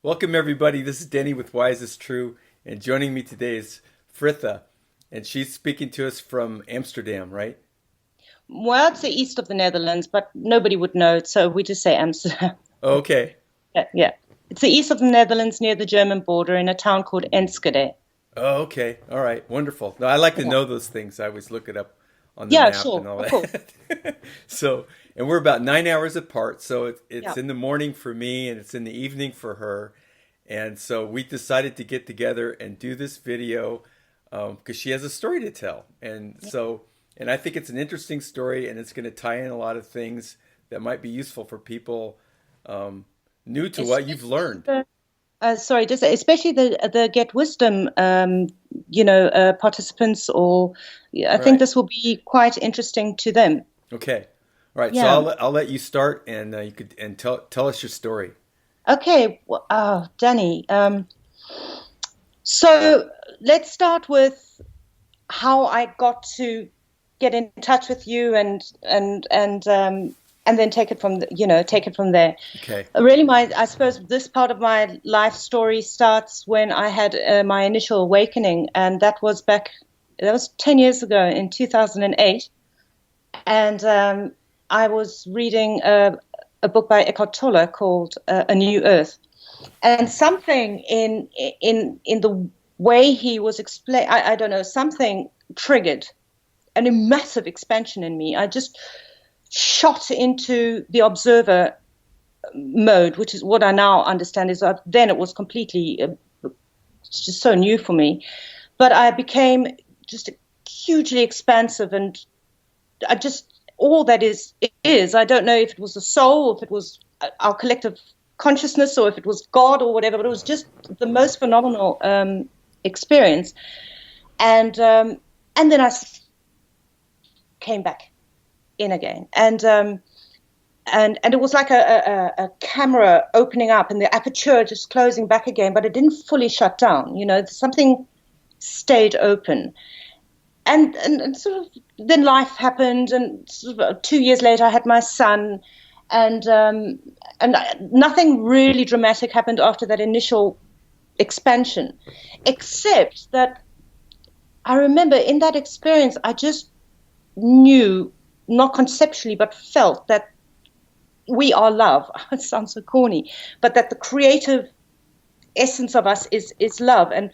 Welcome, everybody. This is Denny with Why Is This True? And joining me today is Fritha, and she's speaking to us from Amsterdam, right? Well, it's the east of the Netherlands, but nobody would know it, so we just say Amsterdam. Okay. Yeah, yeah. It's the east of the Netherlands near the German border in a town called Enschede. Oh, okay. All right. Wonderful. No, I like to Yeah, know those things. I always look it up on the yeah, map and sure, all of course. that. So, and we're about 9 hours apart. So it's Yeah, in the morning for me and it's in the evening for her. And so we decided to get together and do this video because she has a story to tell. yeah. And I think it's an interesting story and it's going to tie in a lot of things that might be useful for people new to what you've Especially learned. the, sorry, just especially the Get Wisdom, participants, or yeah, I think Right. this will be quite interesting to them. Okay. All right. So Yeah. I'll let you start and you could and tell us your story. Okay. Danny. So let's start with how I got to get in touch with you and then take it from take it from there. Okay. Really, my I suppose this part of my life story starts when I had my initial awakening, and that was 10 years ago in 2008, and I was reading a book by Eckhart Tolle called A New Earth, and something in the way he was explain I don't know, something triggered a massive expansion in me. I just shot into the observer mode, which is what I now understand is that then it was completely just so new for me. But I became just hugely expansive, and I just all that is. I don't know if it was the soul, if it was our collective consciousness, or if it was God or whatever. But it was just the most phenomenal experience, and then came back in again, and it was like a camera opening up and the aperture just closing back again, but it didn't fully shut down. Something stayed open, and sort of then life happened, and sort of 2 years later I had my son, and nothing really dramatic happened after that initial expansion, except that I remember in that experience I just knew, not conceptually, but felt that we are love. It sounds so corny, but that the creative essence of us is love, and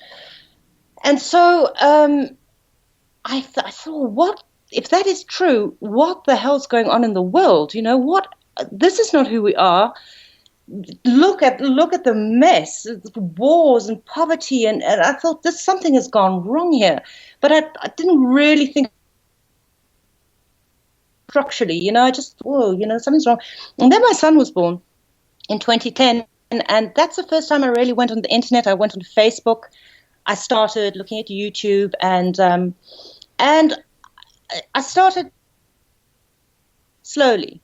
so I thought, what if that is true? What the hell's going on in the world? What? This is not who we are. Look at the mess, the wars and poverty, and I thought this something has gone wrong here, but I didn't really think structurally. I just, whoa, something's wrong. And then my son was born in 2010, and that's the first time I really went on the internet. I went on Facebook. I started looking at YouTube, and I started slowly.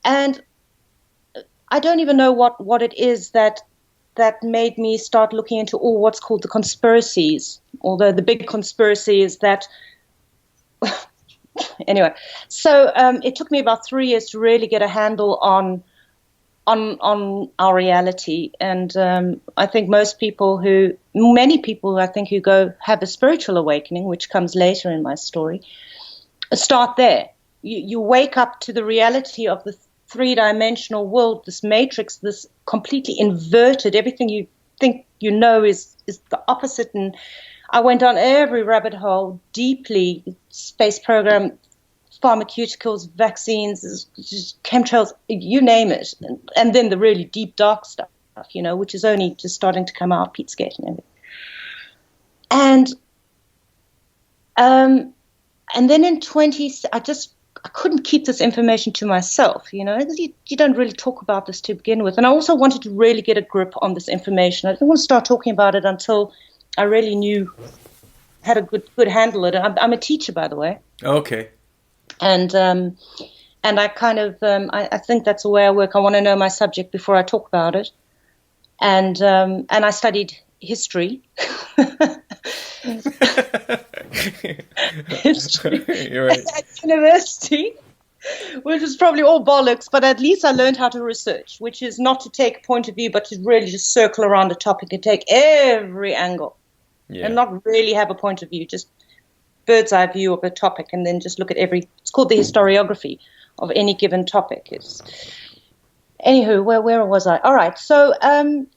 And I don't even know what it is that made me start looking into all what's called the conspiracies. Although the big conspiracy is that anyway. So it took me about 3 years to really get a handle on our reality, and I think many people I think who go have a spiritual awakening, which comes later in my story, start there. You wake up to the reality of the three-dimensional world, this matrix, this completely inverted. Everything you think you know is the opposite, and I went down every rabbit hole deeply: space program, pharmaceuticals, vaccines, just chemtrails, you name it, and then the really deep dark stuff, which is only just starting to come out, Pizzagate and everything. And and then in 20, I couldn't keep this information to myself, because you don't really talk about this to begin with. And I also wanted to really get a grip on this information. I didn't want to start talking about it until I really had a good handle on it. I'm a teacher, by the way. Okay. And I kind of I think that's the way I work. I want to know my subject before I talk about it, and I studied history, history You're right. at university, which is probably all bollocks, but at least I learned how to research, which is not to take a point of view, but to really just circle around a topic and take every angle and not really have a point of view, just bird's eye view of a topic, and then just look at it's called the historiography of any given topic. Anywho, where was I? All right. So, and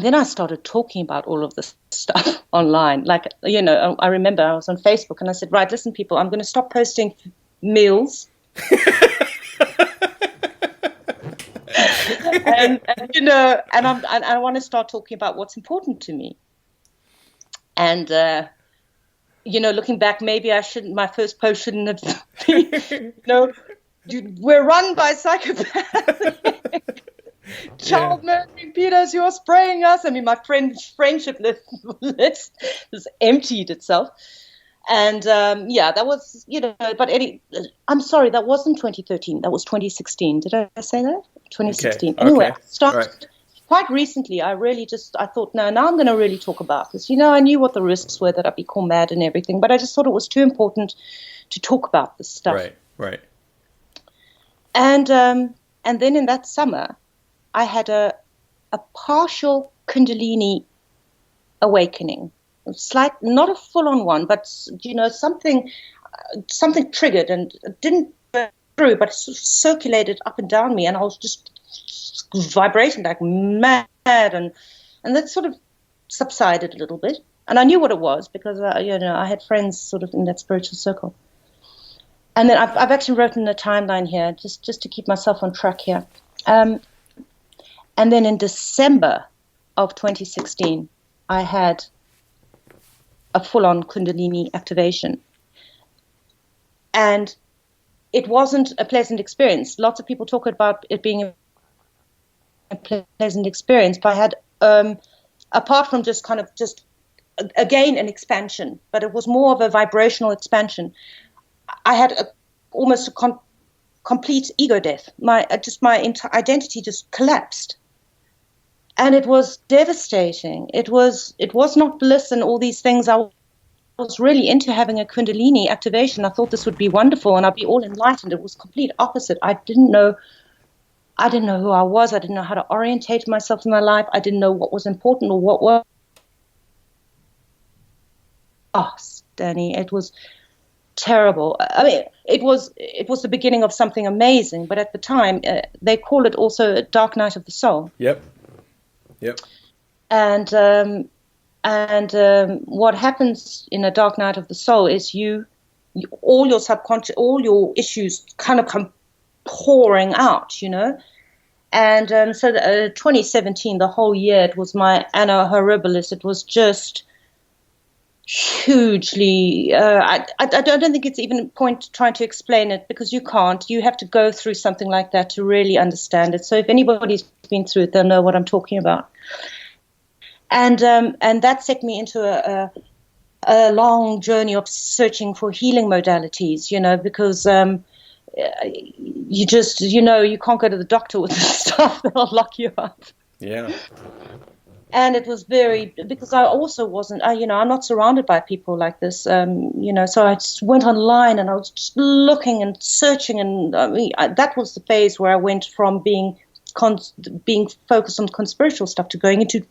then I started talking about all of this stuff online. Like, I remember I was on Facebook and I said, right, listen, people, I'm going to stop posting meals. and I want to start talking about what's important to me. And, looking back, maybe I shouldn't, my first post shouldn't have been, we're run by psychopaths. Child murdering pedos, you're spraying us. I mean, my friendship list has emptied itself. And that was, but I'm sorry, that wasn't 2013. That was 2016. Did I say that? 2016. Okay. Anyway, started quite recently. I thought, no, now I'm going to really talk about this. I knew what the risks were, that I'd be called mad and everything, but I just thought it was too important to talk about this stuff. Right. And then in that summer, I had a partial Kundalini Awakening. Not a full-on one, but something triggered, and it didn't go through, but it sort of circulated up and down me, and I was just vibrating like mad, and that sort of subsided a little bit, and I knew what it was because I had friends sort of in that spiritual circle. And then I've actually written a timeline here just to keep myself on track here. And then in December of 2016, I had a full-on Kundalini activation. And it wasn't a pleasant experience. Lots of people talk about it being a pleasant experience, but I had, apart from just again, an expansion, but it was more of a vibrational expansion. I had almost a complete ego death. My entire identity just collapsed. And it was devastating. It was not bliss and all these things. I was really into having a Kundalini activation. I thought this would be wonderful and I'd be all enlightened. It was complete opposite. I didn't know who I was. I didn't know how to orientate myself in my life. I didn't know what was important or what was. Oh, Denny, it was terrible. I mean, it was the beginning of something amazing, but at the time, they call it also a dark night of the soul. Yep. And what happens in a dark night of the soul is all your subconscious, all your issues kind of come pouring out, And so 2017, the whole year, it was my Anna Horribilis. It was just hugely, I don't think it's even a point trying to explain it, because you can't. You have to go through something like that to really understand it. So if anybody's been through it, they'll know what I'm talking about. And that set me into a long journey of searching for healing modalities, because you just, you can't go to the doctor with this stuff. They'll lock you up. Yeah. And it was because I also wasn't, I'm not surrounded by people like this, so I just went online and I was just looking and searching. And that was the phase where I went from being focused on conspiratorial stuff to going into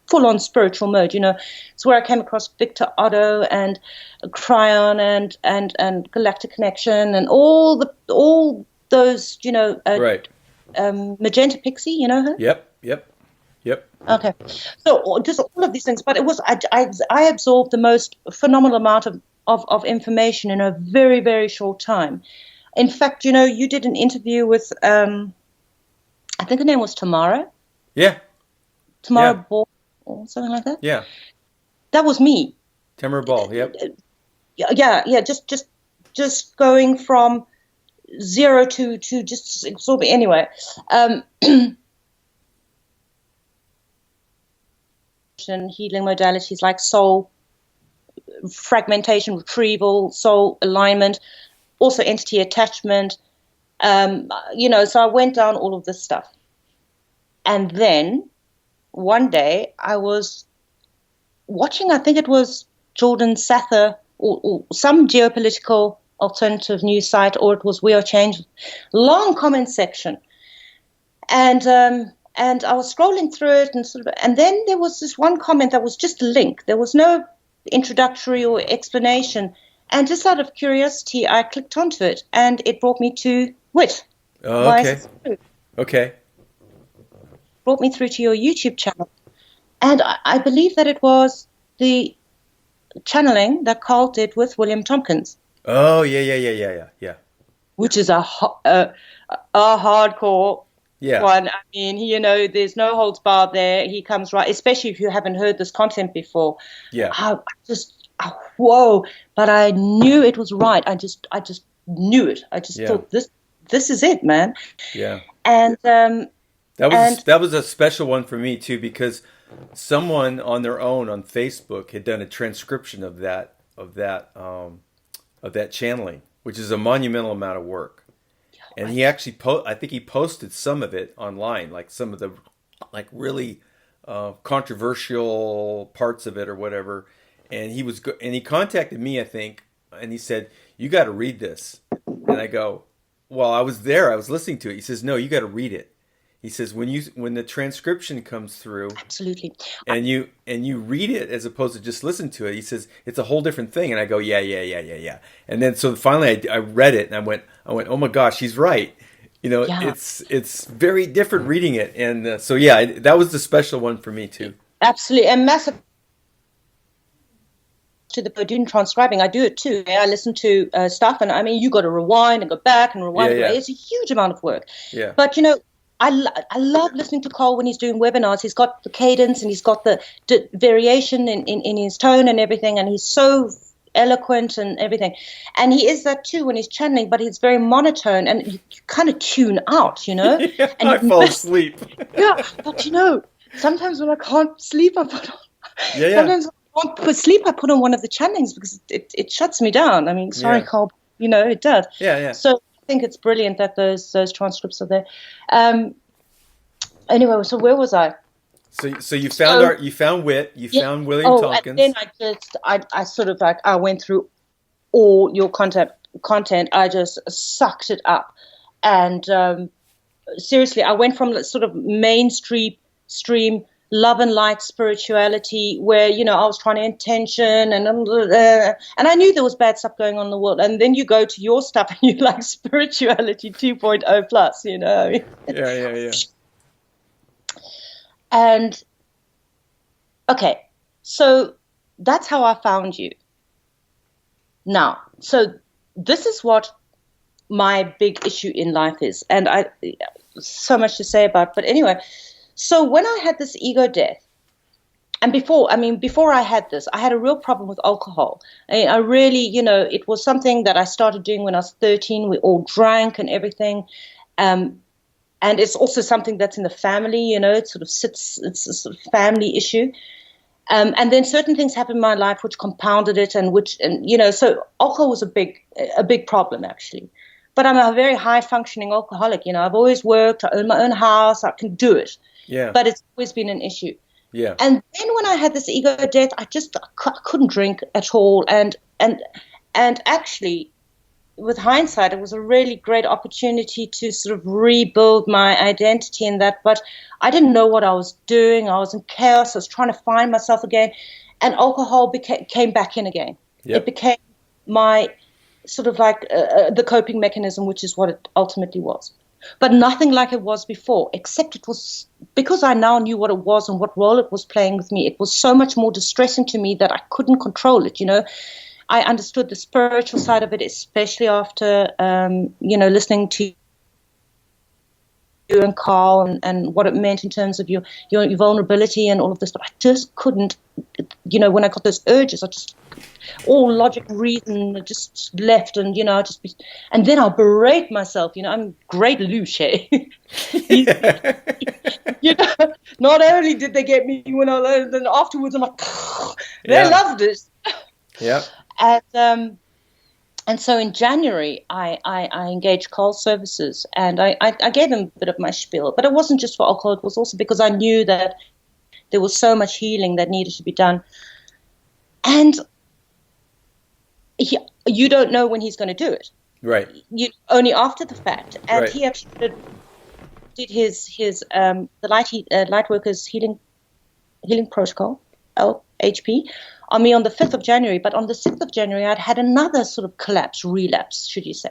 full-on spiritual mode. It's where I came across Victor Otto and Cryon and Galactic Connection and all those, right. Magenta Pixie, you know her? Yep. Okay, so just all of these things, but it was I absorbed the most phenomenal amount of information in a very, very short time. In fact, you did an interview with I think her name was Tamara. Yeah. Tamara Ball or something like that. Yeah. That was me. Tamara Ball. Yep. Yeah. Just going from zero to just absorbing. Anyway. Healing modalities like soul fragmentation, retrieval, soul alignment, also entity attachment, so I went down all of this stuff. And then one day I was watching, I think it was Jordan Sather or some geopolitical alternative news site, or it was We Are Change. Long comment section. And I was scrolling through it, and then there was this one comment that was just a link. There was no introductory or explanation. And just out of curiosity, I clicked onto it, and it brought me to WITT. Oh, okay. Okay. Brought me through to your YouTube channel. And I believe that it was the channeling that Carl did with William Tompkins. Oh, yeah. Which is a hardcore one. I mean, there's no holds barred there. He comes right, especially if you haven't heard this content before. Yeah. Whoa. But I knew it was right. I just knew it. I just thought, this is it, man. Yeah. And that was a special one for me too, because someone on their own on Facebook had done a transcription of that channeling, which is a monumental amount of work. And he actually I think he posted some of it online, like some of the really controversial parts of it or whatever. And he contacted me, I think, and he said, "You got to read this." And I go, "Well, I was there. I was listening to it." He says, "No, you got to read it." He says, when the transcription comes through, absolutely, and you read it as opposed to just listen to it, he says it's a whole different thing. And I go, yeah. And then so finally I read it, and I went, oh my gosh, he's right. It's very different reading it, and that was the special one for me too. Absolutely, and massive to the Purdue Transcribing. I do it too. I listen to stuff, and I mean, you got to rewind and go back and rewind. Yeah. It's a huge amount of work. Yeah. But I love listening to Carl when he's doing webinars. He's got the cadence, and he's got the variation in his tone and everything, and he's so eloquent and everything. And he is that too when he's channeling, but he's very monotone, and you kind of tune out, Yeah, and I fall asleep. Yeah, but sometimes when I can't sleep, I put on. Yeah. Sometimes when I can't sleep, I put on one of the channelings because it shuts me down. I mean, sorry, Carl, it does. Yeah. So I think it's brilliant that those transcripts are there. Anyway, so where was I? So you found you found WITT, you found William Tompkins. And then I sort of I went through all your content. I just sucked it up, and seriously, I went from sort of mainstream love and light spirituality, where I was trying to intention, and I knew there was bad stuff going on in the world, and then you go to your stuff and you like spirituality 2.0 plus, Yeah. And okay, so that's how I found you. Now, so this is what my big issue in life is, and I so much to say about, but anyway. So when I had this ego death, and before I had this, I had a real problem with alcohol. I really, it was something that I started doing when I was 13. We all drank and everything. And it's also something that's in the family, it sort of it's a sort of family issue. And then certain things happened in my life which compounded it, so alcohol was a big problem actually. But I'm a very high functioning alcoholic. I've always worked, I own my own house, I can do it. Yeah. But it's always been an issue. Yeah. And then when I had this ego death, I couldn't drink at all. And actually, with hindsight, it was a really great opportunity to sort of rebuild my identity in that. But I didn't know what I was doing. I was in chaos. I was trying to find myself again. And alcohol came back in again. Yep. It became my sort of like the coping mechanism, which is what it ultimately was. But nothing like it was before, except it was because I now knew what it was and what role it was playing with me. It was so much more distressing to me that I couldn't control it. I understood the spiritual side of it, especially after, listening to you and Carl and what it meant in terms of your vulnerability and all of this stuff. I just couldn't, when I got those urges, all logic and reason just left, and and then I'll berate myself. I'm great louche. Not only did they get me when then afterwards I'm like, they loved it. Yeah. And so in January, I engaged Carl's services, and I gave him a bit of my spiel. But it wasn't just for alcohol. It was also because I knew that there was so much healing that needed to be done. And you don't know when he's going to do it. Right. You only after the fact. And right. he actually did his the Lightworkers Healing Protocol, LHP, on me on the 5th of January. But on the 6th of January, I'd had another sort of relapse, should you say.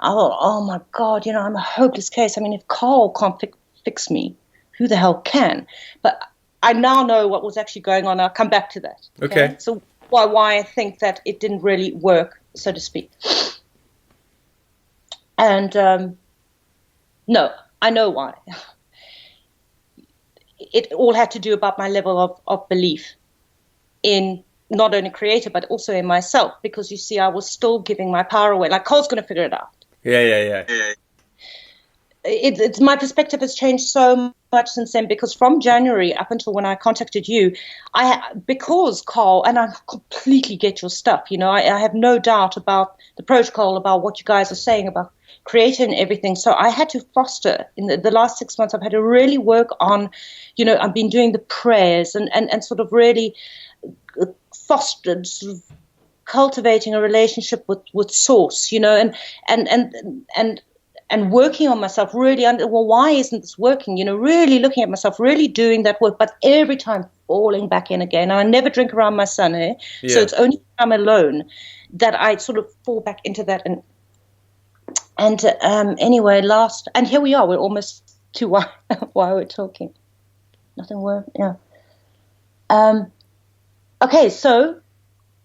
I thought, oh my God, I'm a hopeless case. I mean, if Carl can't fix me, who the hell can? But I now know what was actually going on. I'll come back to that. Okay. So why I think that it didn't really work, so to speak. And no, I know why. It all had to do about my level of belief in not only Creator, but also in myself. Because you see, I was still giving my power away. Like, Carl's going to figure it out. Yeah. It's my perspective has changed so much since then, because from January up until when I contacted you, because Carl, and I completely get your stuff, I have no doubt about the protocol, about what you guys are saying about Creator and everything. So I had to foster in the last 6 months. I've had to really work on, I've been doing the prayers and sort of really fostered, sort of cultivating a relationship with Source, and working on myself, really, why isn't this working? Really looking at myself, really doing that work, but every time falling back in again. And I never drink around my son, Yeah. So it's only when I'm alone that I sort of fall back into that. And anyway, and here we are. We're almost to why we're talking. Nothing worse, yeah. Okay, so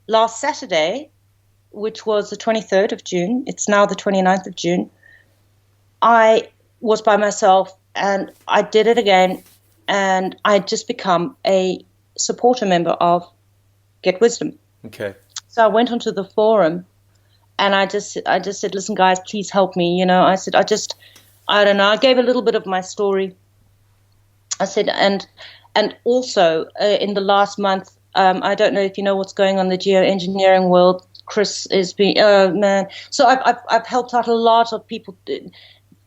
last Saturday, which was the 23rd of June, it's now the 29th of June, I was by myself and I did it again, and I had just become a supporter member of Get Wisdom. Okay. So I went onto the forum and I just said, listen, guys, please help me. I said, I don't know. I gave a little bit of my story. I said, and also in the last month, I don't know if you know what's going on in the geoengineering world. Chris is being, oh man. So I've helped out a lot of people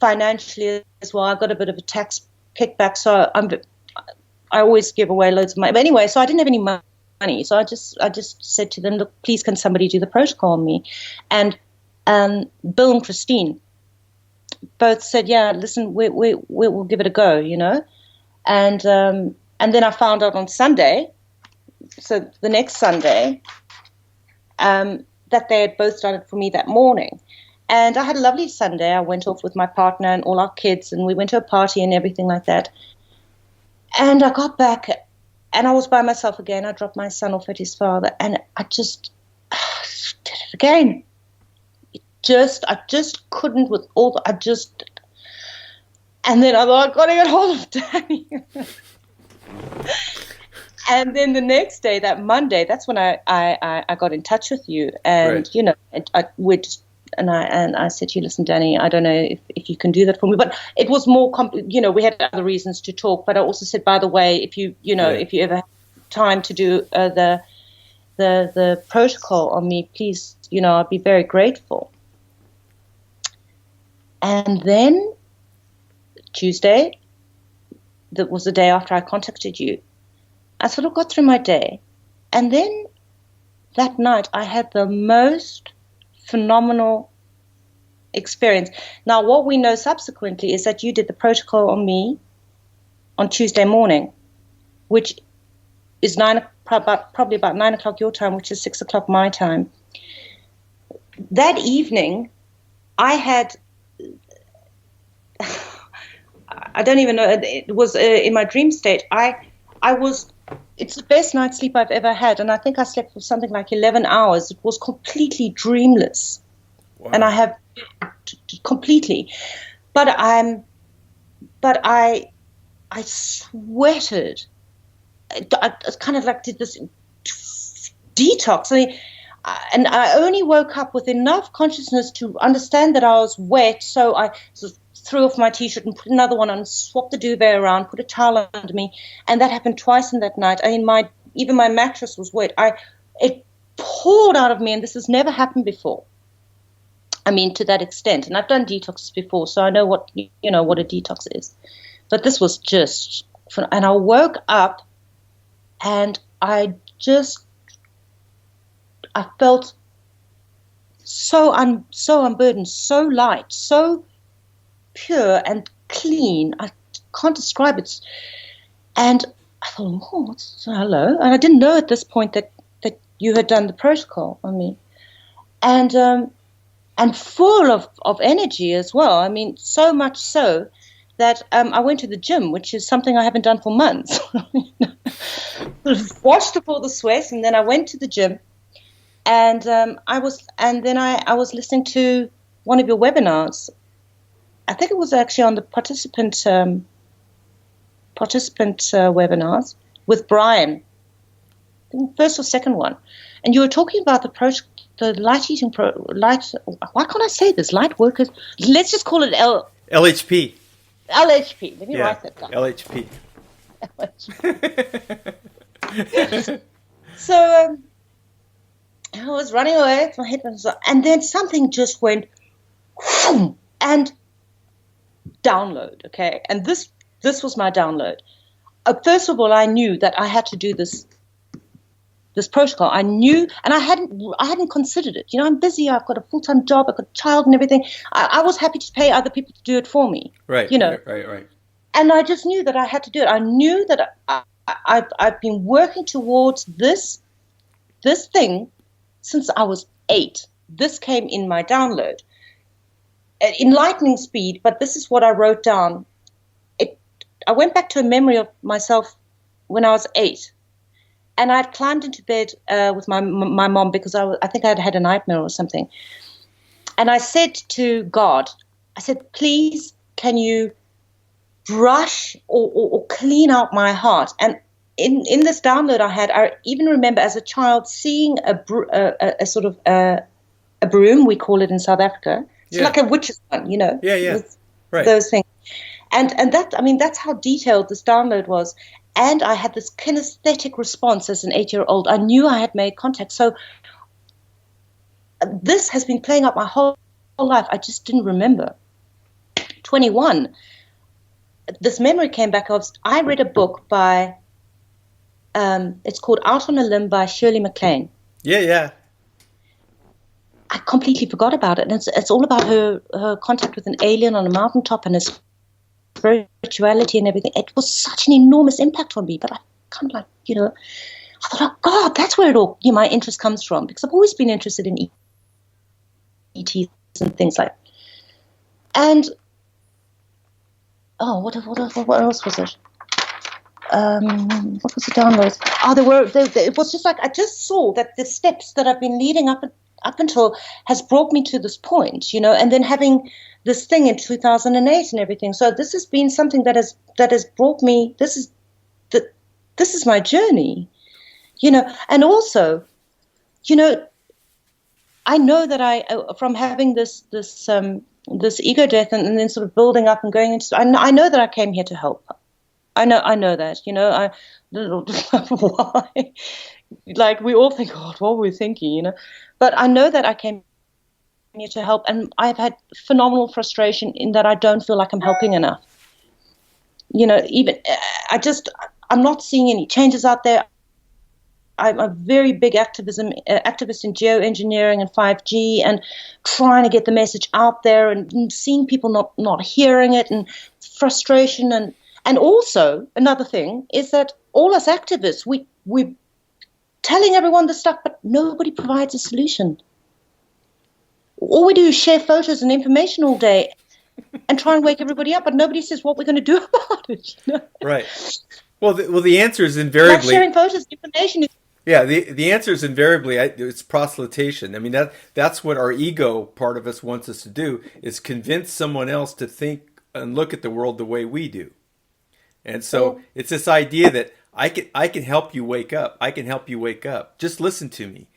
financially as well. I got a bit of a tax kickback, so I always give away loads of money. But anyway, so I didn't have any money, so I just said to them, look, please, can somebody do the protocol on me? And Bill and Christine both said, yeah, listen, we'll give it a go, And then I found out on Sunday, so the next Sunday, that they had both done it for me that morning. And I had a lovely Sunday. I went off with my partner and all our kids, and we went to a party and everything like that. And I got back, and I was by myself again. I dropped my son off at his father, and I just did it again. I just couldn't with all the, and then I thought, I've got to get hold of Danny. And then the next day, that Monday, that's when I got in touch with you, and right. I said to you, listen, Danny, I don't know if you can do that for me, but it was more, we had other reasons to talk. But I also said, by the way, if you ever have time to do the protocol on me, please, I'd be very grateful. And then Tuesday, that was the day after I contacted you, I sort of got through my day. And then that night I had the most phenomenal experience. Now, what we know subsequently is that you did the protocol on me on Tuesday morning, which is probably about 9 o'clock your time, which is 6 o'clock my time. That evening, I had, I don't even know, it was in my dream state. It's the best night's sleep I've ever had, and I think I slept for something like 11 hours. It was completely dreamless. Wow. And I have completely, but I sweated. I kind of like did this detox. And I only woke up with enough consciousness to understand that I was wet, so I sort of threw off my T-shirt and put another one on, swapped the duvet around, put a towel under me, and that happened twice in that night. Even my mattress was wet. It poured out of me, and this has never happened before. I mean, to that extent. And I've done detoxes before, so I know what a detox is. But this was just, and I woke up, and I felt so unburdened, so light, so pure and clean. I can't describe it. And I thought, oh, hello. And I didn't know at this point that you had done the protocol on me. And full of energy as well. I mean, so much so that I went to the gym, which is something I haven't done for months. Washed up all the sweat, and then I went to the gym, and I was listening to one of your webinars. I think it was actually on the participant webinars with Brian, I think first or second one, and you were talking about the light. Why can't I say this? Lightworkers. Let's just call it LHP. LHP. Let me write that down. LHP. So I was running away. My head was, and then something just went, and download. Okay, and this was my download. First of all, I knew that I had to do this protocol. I knew, and I hadn't considered it. You know, I'm busy. I've got a full-time job. I've got a child and everything. I was happy to pay other people to do it for me. Right. You know. Right. And I just knew that I had to do it. I knew that I've been working towards this thing since I was 8. This came in my download in lightning speed. But this is what I wrote down. I went back to a memory of myself when I was 8. And I'd climbed into bed with my mom because I think I'd had a nightmare or something. And I said to God, I said, please, can you brush or clean out my heart? And in this download I even remember as a child seeing a sort of a broom, we call it in South Africa. It's like a witch's one, you know. Yeah. Right. Those things. And that, I mean, that's how detailed this download was. And I had this kinesthetic response as an 8-year-old. I knew I had made contact. So this has been playing out my whole life. I just didn't remember. 21. This memory came back. I read a book by, it's called Out on a Limb by Shirley MacLaine. Yeah. I completely forgot about it. And it's all about her contact with an alien on a mountaintop and his spirituality and everything. It was such an enormous impact on me, but I kind of I thought, oh God, that's where my interest comes from, because I've always been interested in ETs and things like that. And what else was it? What was the download? It was just like, I just saw that the steps that I've been leading up until has brought me to this point, and then having this thing in 2008 and everything. So this has been something that has brought me. This is my journey, and also, I know that I from having this ego death and then sort of building up and going into. I know that I came here to help. I know that. I why. Like, we all think, God, what were we thinking, But I know that I came here to help, and I've had phenomenal frustration in that I don't feel like I'm helping enough. Even I'm not seeing any changes out there. I'm a very big activist in geoengineering and 5G, and trying to get the message out there, and seeing people not hearing it, and frustration, and also another thing is that all us activists, we telling everyone this stuff, but nobody provides a solution. All we do is share photos and information all day and try and wake everybody up, but nobody says what we're going to do about it. Right. Well, the answer is invariably... Like sharing photos and information. Yeah, the answer is invariably it's proselytation. I mean, that's what our ego part of us wants us to do, is convince someone else to think and look at the world the way we do. And so it's this idea that I can help you wake up. I can help you wake up. Just listen to me.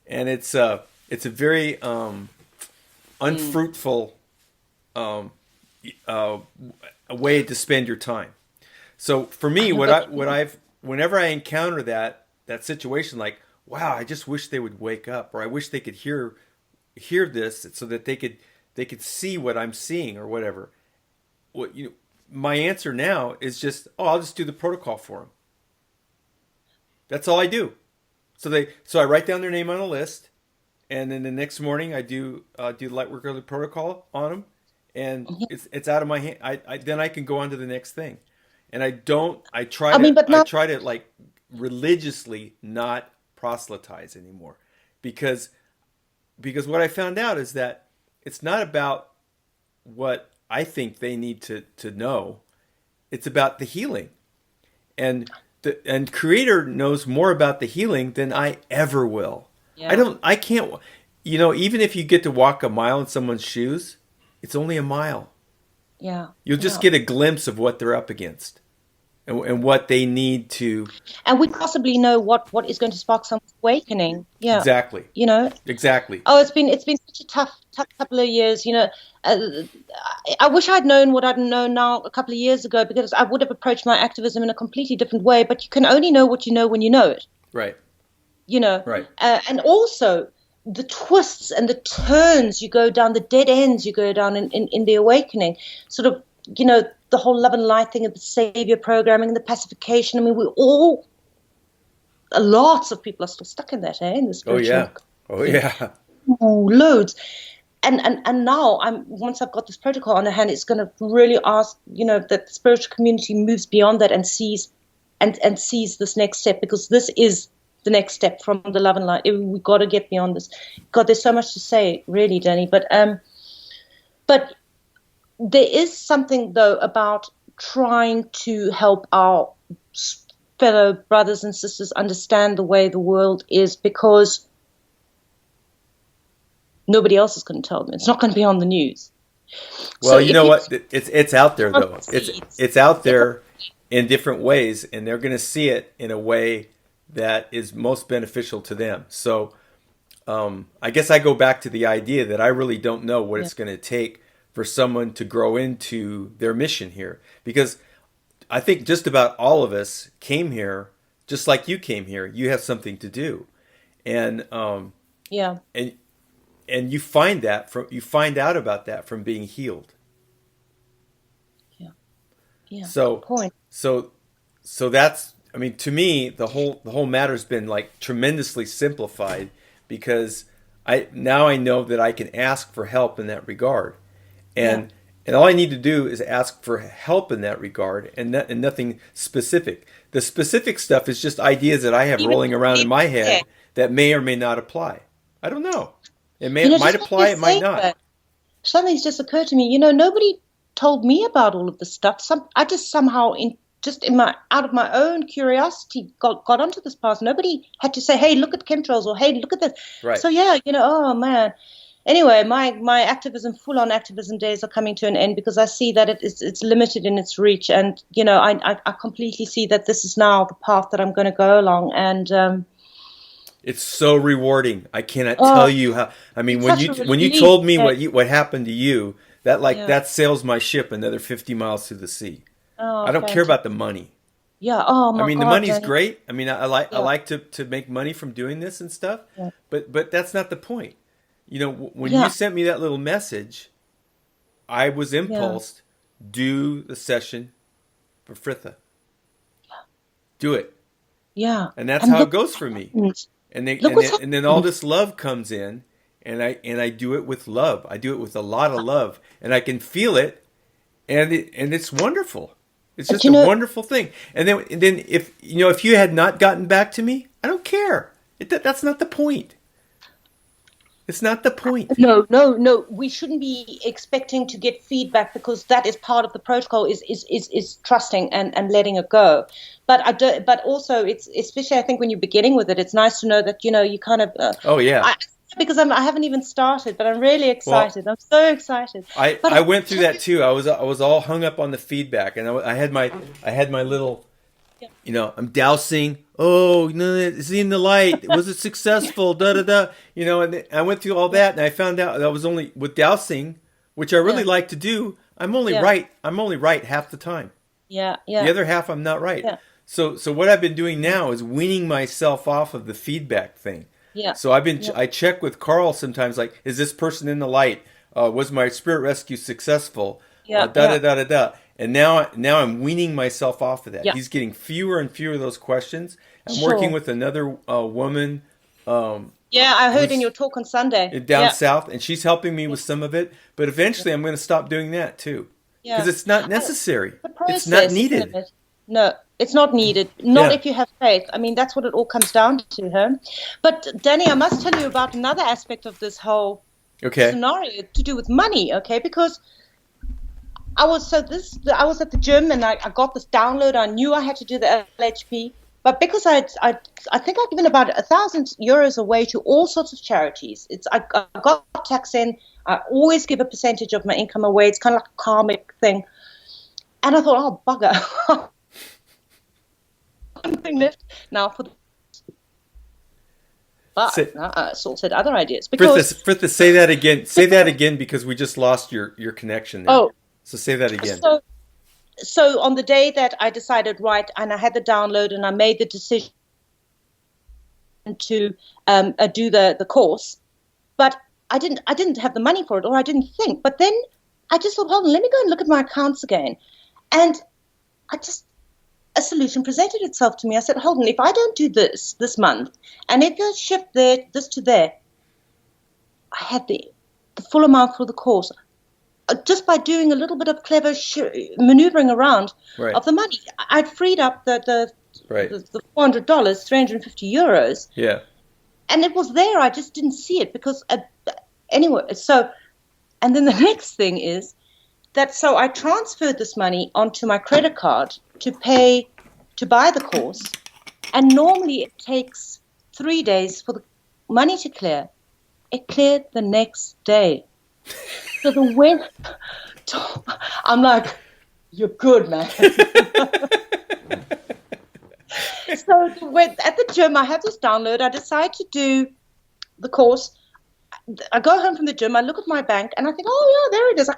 And it's a very unfruitful a way to spend your time. So for me, whenever I encounter that situation, like, wow, I just wish they would wake up, or I wish they could hear this so that they could see what I'm seeing or whatever. My answer now is just, I'll just do the protocol for them. That's all I do. So I write down their name on a list, and then the next morning I do Lightworker protocol on them, and it's out of my hand. Then I can go on to the next thing, and I don't. I try to but now, like religiously not proselytize anymore, because what I found out is that it's not about what I think they need to know. It's about the healing, and Creator knows more about the healing than I ever will. yeah. I can't, even if you get to walk a mile in someone's shoes, it's only a mile. Yeah. You'll just get a glimpse of what they're up against and what they need to. And we possibly know what is going to spark some awakening. Yeah. Exactly. Exactly. Oh, it's been such a tough couple of years. I wish I'd known what I'd known now a couple of years ago, because I would have approached my activism in a completely different way. But you can only know what you know when you know it. Right. Right. And also the twists and the turns you go down, the dead ends you go down in the awakening, sort of, the whole love and light thing of the savior programming, the pacification. I mean, lots of people are still stuck in that, in the spiritual. Oh yeah. Loads. And now once I've got this protocol on the hand, it's going to really ask, that the spiritual community moves beyond that and sees this next step, because this is the next step from the love and light. We've got to get beyond this. God, there's so much to say, really, Denny. But there is something, though, about trying to help our fellow brothers and sisters understand the way the world is, because nobody else is going to tell them. It's not going to be on the news. Well, you know what? It's out there, though. It's out there in different ways, and they're going to see it in a way that is most beneficial to them. So I guess I go back to the idea that I really don't know what it's going to take for someone to grow into their mission here. Because I think just about all of us came here, just like you came here. You have something to do. And and you find out about that from being healed. Yeah. So that's, I mean, to me, the whole matter's been like tremendously simplified, because I know that I can ask for help in that regard, and all I need to do is ask for help in that regard, and nothing specific. The specific stuff is just ideas that I have rolling around in my head that may or may not apply. I don't know. It might apply, it might not. Something's just occurred to me. Nobody told me about all of this stuff. I just somehow out of my own curiosity got onto this path. Nobody had to say, hey, look at chemtrails, or hey, look at this. Right. So oh man. Anyway, my full-on activism days are coming to an end, because I see that it's limited in its reach, and I completely see that this is now the path that I'm going to go along, and it's so rewarding. I cannot tell you how. I mean, when you told me what happened to you, that sails my ship another 50 miles through the sea. Oh, I don't care about the money. Yeah. Oh my God. I mean, the money's great. I mean, I like to make money from doing this and stuff. Yeah. But that's not the point. When you sent me that little message, I was impulsed. Do the session for Fritha. Yeah. Do it. Yeah. And that's how it goes for me. And then all this love comes in, and I do it with love. I do it with a lot of love, and I can feel it, and it's wonderful. It's just a wonderful thing. And then if you had not gotten back to me, I don't care. That's not the point. It's not the point. No. We shouldn't be expecting to get feedback, because that is part of the protocol. Is trusting and letting it go. But also, it's especially, I think, when you're beginning with it, it's nice to know that you kind of. Because I haven't even started, but I'm really excited. Well, I'm so excited. I went through that too. I was all hung up on the feedback, and I had my little. I'm dousing. Oh, no, it's in the light. Was it successful? Da da da. And I went through all that, and I found out that I was only with dousing, which I really like to do. I'm only right. I'm only right half the time. Yeah. The other half, I'm not right. Yeah. So what I've been doing now is weaning myself off of the feedback thing. Yeah. So I check with Carl sometimes, like, is this person in the light? Was my spirit rescue successful? Da da da da da. And now I'm weaning myself off of that. Yeah. He's getting fewer and fewer of those questions. I'm working with another woman Yeah, I heard in your talk on Sunday. Down south, and she's helping me with some of it. But eventually, I'm going to stop doing that too, because Yeah. it's not necessary. The process, it's not needed. Isn't it? No, it's not needed. Not if you have faith. I mean, that's what it all comes down to, huh? But Danny, I must tell you about another aspect of this whole scenario to do with money. Okay, because I was at the gym and I got this download. I knew I had to do the LHP. But because I think I've given about €1,000 away to all sorts of charities. I got tax in. I always give a percentage of my income away. It's kind of like a karmic thing. And I thought, oh, bugger. One thing left now for the... But I sorted other ideas. Because Frithas, say that again. Say that again, because we just lost your connection there. Oh. So say that again. So on the day that I decided, right, and I had the download and I made the decision to do the course, but I didn't have the money for it, or I didn't think. But then I just thought, hold on, let me go and look at my accounts again. And a solution presented itself to me. I said, hold on, if I don't do this month, and if you shift this to there, I had the full amount for the course. Just by doing a little bit of clever maneuvering around of the money, I'd freed up the $400, €350. Yeah. And it was there. I just didn't see it because anyway. So, and then the next thing is that so I transferred this money onto my credit card to buy the course, and normally it takes 3 days for the money to clear. It cleared the next day. So I'm like, you're good, man. So at the gym, I have this download. I decide to do the course. I go home from the gym. I look at my bank, and I think, oh, yeah, there it is.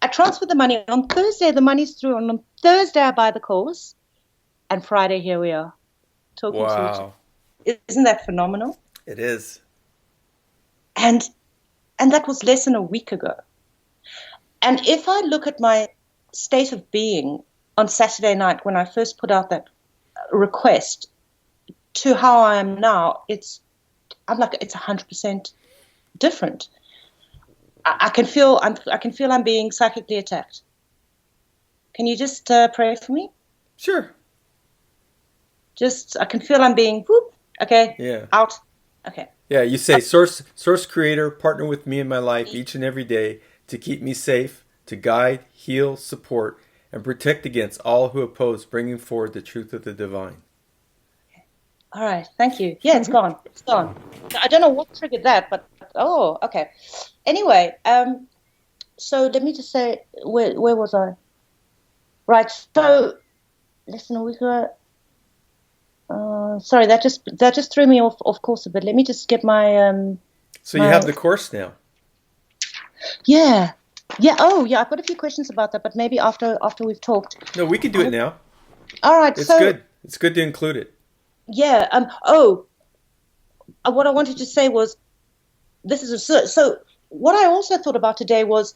I transfer the money. On Thursday, the money's through. And on Thursday, I buy the course. And Friday, here we are. Talking to you. Isn't that phenomenal? It is. And that was less than a week ago. And if I look at my state of being on Saturday night when I first put out that request to how I am now, it's 100% different. I can feel I'm being psychically attacked. Can you just pray for me? Sure. I can feel I'm being out. Okay. Yeah, you say, source creator, partner with me in my life each and every day to keep me safe, to guide, heal, support, and protect against all who oppose bringing forward the truth of the divine. All right, thank you. Yeah, it's gone. It's gone. I don't know what triggered that, but okay. Anyway, so let me just say, where was I? Right. So, listen, we got. Sorry, that just threw me off course a bit. Let me just get my. So you have the course now. Yeah. Oh, yeah. I've got a few questions about that, but maybe after we've talked. No, we can do it now. All right. It's good. It's good to include it. Yeah. What I wanted to say was, so. What I also thought about today was,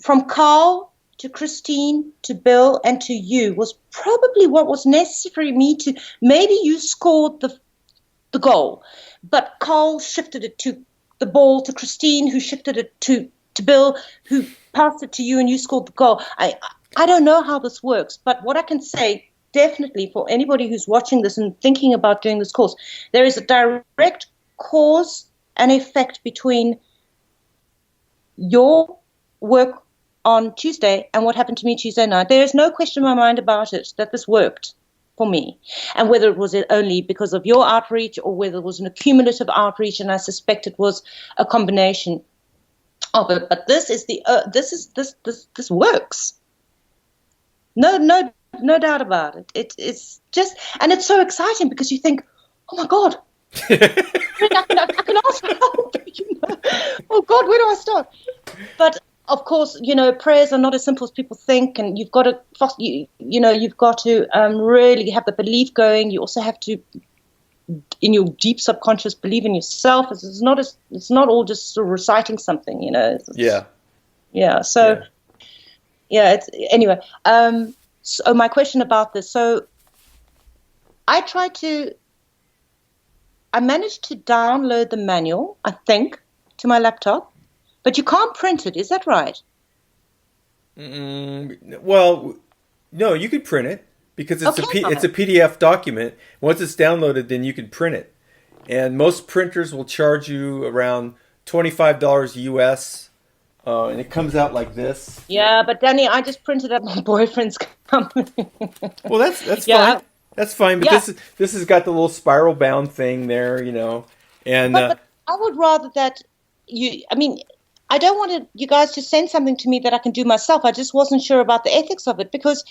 from Carl to Christine to Bill and to you was probably what was necessary for me to. Maybe you scored the goal, but Carl shifted it to the ball to Christine, who shifted it to Bill, who passed it to you, and you scored the goal. I don't know how this works, but what I can say definitely for anybody who's watching this and thinking about doing this course, there is a direct cause and effect between your work on Tuesday and what happened to me Tuesday night. There is no question in my mind about it, that this worked for me. And whether it was only because of your outreach or whether it was an accumulative outreach, and I suspect it was a combination of it. But this works. No doubt about it. It's just, and it's so exciting because you think, oh my God, I can ask for help. Oh God, where do I start? But of course, prayers are not as simple as people think, and you've got to, you've got to really have the belief going. You also have to, in your deep subconscious, believe in yourself. It's not all just sort of reciting something, Yeah. So, it's anyway. So my question about this. So, I I managed to download the manual, I think, to my laptop, but you can't print it. Is that right? Well, no, you could print it because it's it's a PDF document. Once it's downloaded, then you can print it. And most printers will charge you around $25 US, and it comes out like this. Yeah, but Denny, I just printed at my boyfriend's company. Well, that's fine. That's fine. But this has got the little spiral bound thing there, you know. And but I would rather that you. I mean, I don't want you guys to send something to me that I can do myself. I just wasn't sure about the ethics of it, because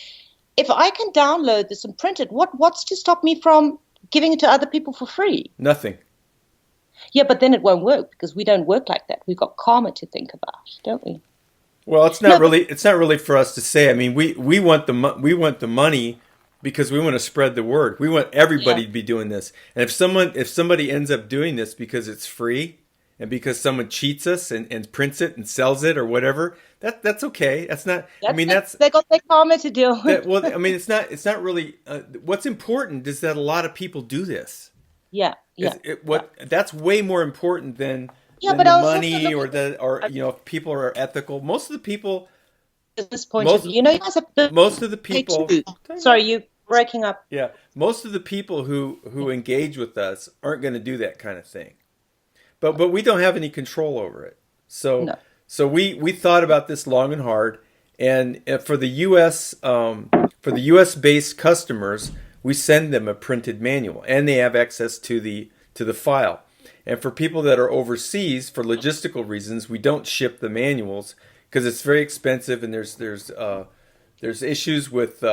if I can download this and print it, what's to stop me from giving it to other people for free? Nothing. Yeah, but then it won't work because we don't work like that. We've got karma to think about, don't we? Well, it's not really for us to say. I mean, we want the money because we want to spread the word. We want everybody to be doing this. And if somebody ends up doing this because it's free and because someone cheats us and prints it and sells it or whatever, that's okay. That's not. They got their karma to deal with. Well, I mean, it's not really. What's important is that a lot of people do this. Yeah. That's way more important than the money or if people are ethical. Most of the people. At this point of view, you guys have most of the people. Sorry, you breaking up. Yeah, most of the people who engage with us aren't going to do that kind of thing, but we don't have any control over it. So we thought about this long and hard, and for the U.S. Based customers, we send them a printed manual, and they have access to the file. And for people that are overseas, for logistical reasons, we don't ship the manuals because it's very expensive, and there's issues with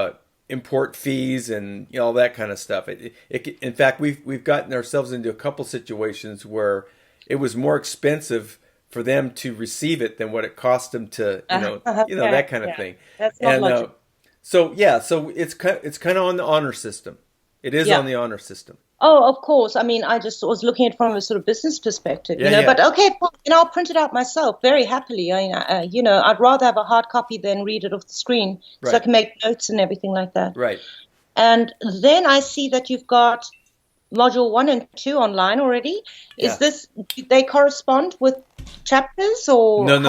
import fees and all that kind of stuff. In fact, we've gotten ourselves into a couple situations where it was more expensive for them to receive it than what it cost them to that kind of thing. That's not logical. So it's kind of on the honor system. It is on the honor system. Oh, of course. I mean, I just was looking at it from a sort of business perspective, But okay, I'll print it out myself very happily. I'd rather have a hard copy than read it off the screen, so I can make notes and everything like that. Right. And then I see that you've got module 1 and 2 online already. Is this? Do they correspond with chapters or no?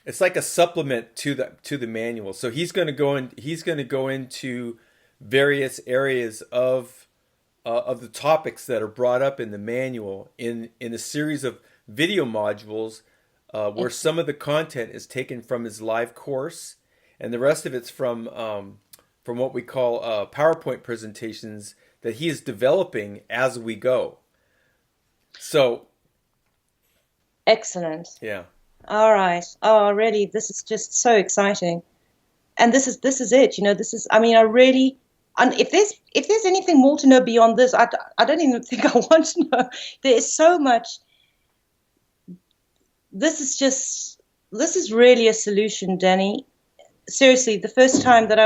It's like a supplement to the manual. So he's going to go into various areas of the topics that are brought up in the manual in a series of video modules where some of the content is taken from his live course and the rest of it's from what we call PowerPoint presentations that he is developing as we go. So excellent. Yeah. All right. Oh, really, this is just so exciting. And this is it, this is, I mean, I really, and if there's anything more to know beyond this, I don't even think I want to know. There is so much. This is really a solution, Denny. Seriously, the first time that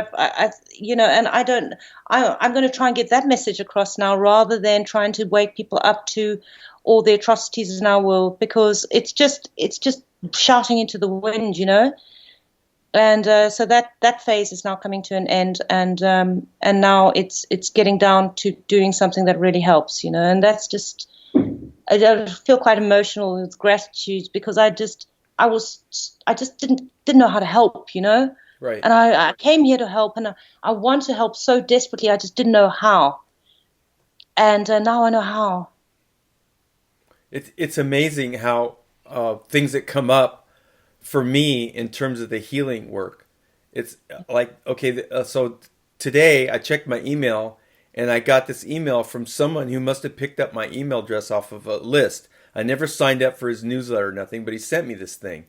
I'm going to try and get that message across now rather than trying to wake people up to all the atrocities in our world, because it's just shouting into the wind, And so that phase is now coming to an end, and now it's getting down to doing something that really helps, And that's just, I feel quite emotional with gratitude because I just didn't know how to help, Right. And I came here to help, and I want to help so desperately. I just didn't know how, and now I know how. It's amazing how things that come up for me in terms of the healing work. It's like, okay, so today I checked my email and I got this email from someone who must have picked up my email address off of a list. I never signed up for his newsletter or nothing, but he sent me this thing.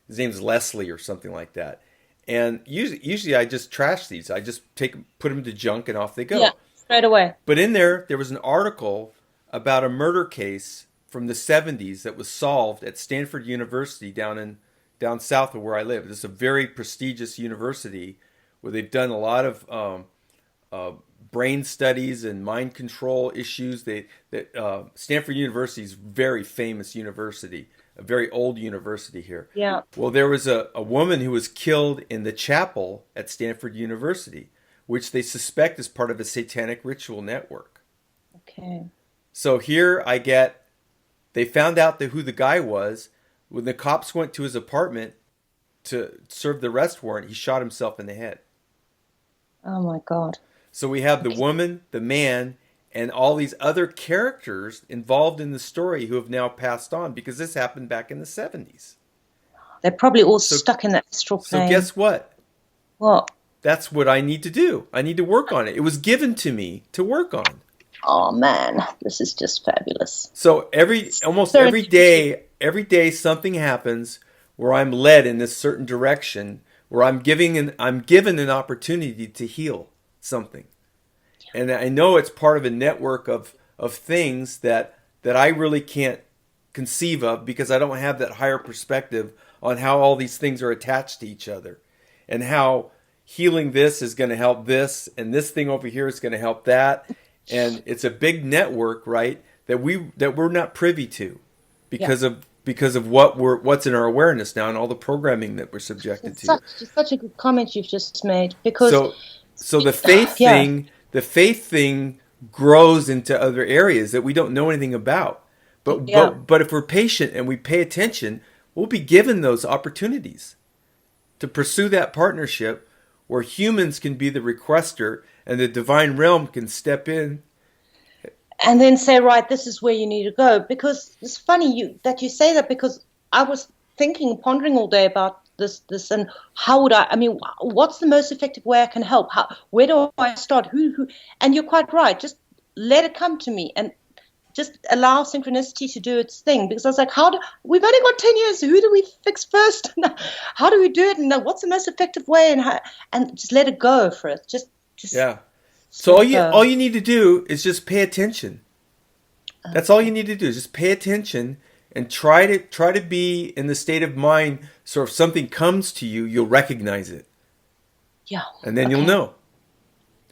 His name's Leslie or something like that. And usually I just trash these. I just put them to junk and off they go. Yeah, straight away. But in there was an article about a murder case from the 70s that was solved at Stanford University down south of where I live. This is a very prestigious university where they've done a lot of brain studies and mind control issues. Stanford University is a very famous university, a very old university here. Yeah. Well, there was a woman who was killed in the chapel at Stanford University. which they suspect is part of a satanic ritual network. Okay. So here they found out who the guy was. When the cops went to his apartment to serve the arrest warrant, he shot himself in the head. Oh my God. So we have the woman, the man, and all these other characters involved in the story who have now passed on, because this happened back in the 70s. They're probably all stuck in that astral plane. So guess what? What? That's what I need to do. I need to work on it. It was given to me to work on. Oh man, this is just fabulous. So almost every day something happens where I'm led in this certain direction, where I'm given an opportunity to heal something. And I know it's part of a network of things that I really can't conceive of, because I don't have that higher perspective on how all these things are attached to each other, and how healing this is going to help this, and this thing over here is going to help that. And it's a big network, right, that we're not privy to because of what's in our awareness now, and all the programming that we're subjected to. Such a good comment you've just made, because so the faith thing grows into other areas that we don't know anything about. But if we're patient and we pay attention, we'll be given those opportunities to pursue that partnership where humans can be the requester and the divine realm can step in. And then say, right, this is where you need to go. Because it's funny that you say that, because I was pondering all day about this, and how would what's the most effective way I can help? Where do I start? Who? And you're quite right. Just let it come to me, and just allow synchronicity to do its thing. Because I was like, we've only got 10 years. Who do we fix first? How do we do it? And what's the most effective way? And just let it go for it. Just yeah. So all you need to do is just pay attention. That's all you need to do, is just pay attention and try to be in the state of mind, so if something comes to you, you'll recognize it. Yeah. And then you'll know.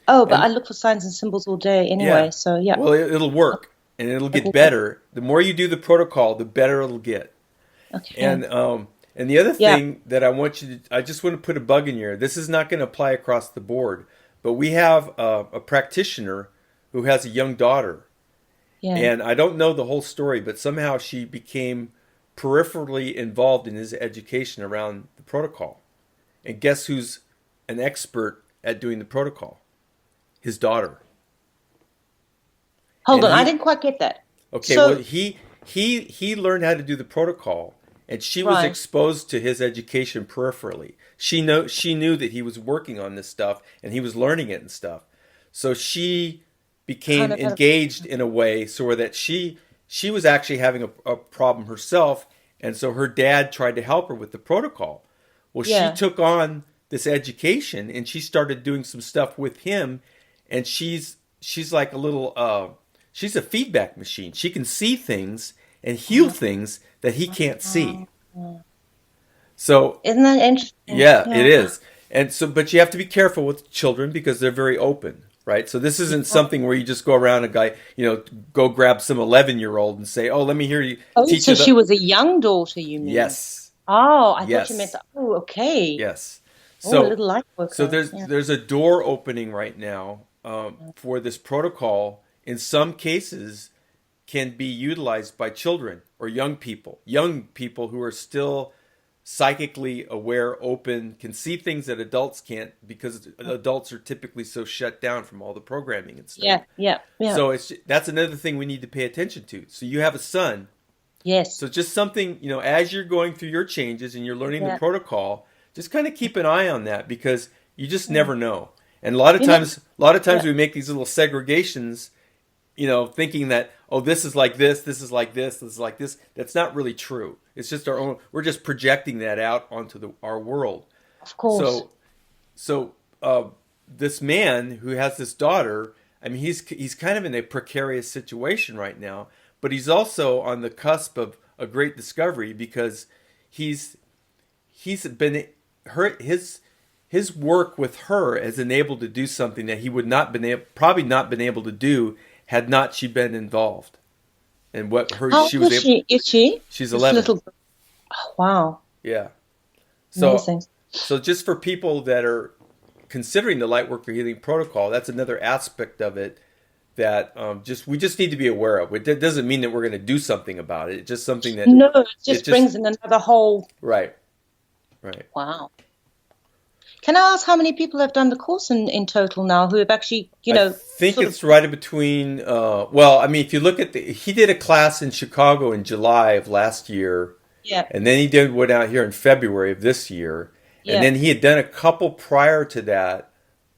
Oh, but I look for signs and symbols all day anyway, so yeah. Well, it'll work, and it'll get better. The more you do the protocol, the better it'll get. Okay. And the other thing that I just want to put a bug in your ear. This is not going to apply across the board, but we have a practitioner who has a young daughter. Yeah. And I don't know the whole story, but somehow she became peripherally involved in his education around the protocol. And guess who's an expert at doing the protocol? His daughter. Hold on, I didn't quite get that. Okay, so, well, he learned how to do the protocol, and she was exposed to his education peripherally. She knew that he was working on this stuff, and he was learning it and stuff. So she became engaged in a way so that she was actually having a problem herself, and so her dad tried to help her with the protocol. Well, she took on this education, and she started doing some stuff with him, and she's like a little she's a feedback machine. She can see things and heal things that he can't see. So isn't that interesting? Yeah, it is. And so, but you have to be careful with children because they're very open. Right, so this isn't something where you just go around go grab some 11-year-old and say, "Oh, let me hear you." Oh, so she was a young daughter, you mean? Yes. Oh, I thought you meant. Oh, okay. Yes. So, a little Lightworker. So there's a door opening right now for this protocol. In some cases, can be utilized by children or young people who are still psychically aware, open, can see things that adults can't, because adults are typically so shut down from all the programming and stuff. Yeah. So that's another thing we need to pay attention to. So you have a son. Yes. So just something, as you're going through your changes and you're learning the protocol, just kind of keep an eye on that, because you just never know. And a lot of times we make these little segregations, thinking that, oh, this is like this is like this is like this. That's not really true. It's just our own. We're just projecting that out onto our world. Of course. So this man who has this daughter, he's kind of in a precarious situation right now, but he's also on the cusp of a great discovery, because he's been his work with her has enabled to do something that he would probably not been able to do had not she been involved. And How old is she? Is she? She's 11. Oh, wow. Yeah. Amazing. So just for people that are considering the Lightworker Healing Protocol, that's another aspect of it that we just need to be aware of. It doesn't mean that we're going to do something about it. It's just something that it just brings in another whole. Right. Wow. Can I ask how many people have done the course in total now who have actually, I think it's right in between. Well, I mean, if you look at he did a class in Chicago in July of last year. Yeah. And then he did one out here in February of this year. Yeah. And then he had done a couple prior to that.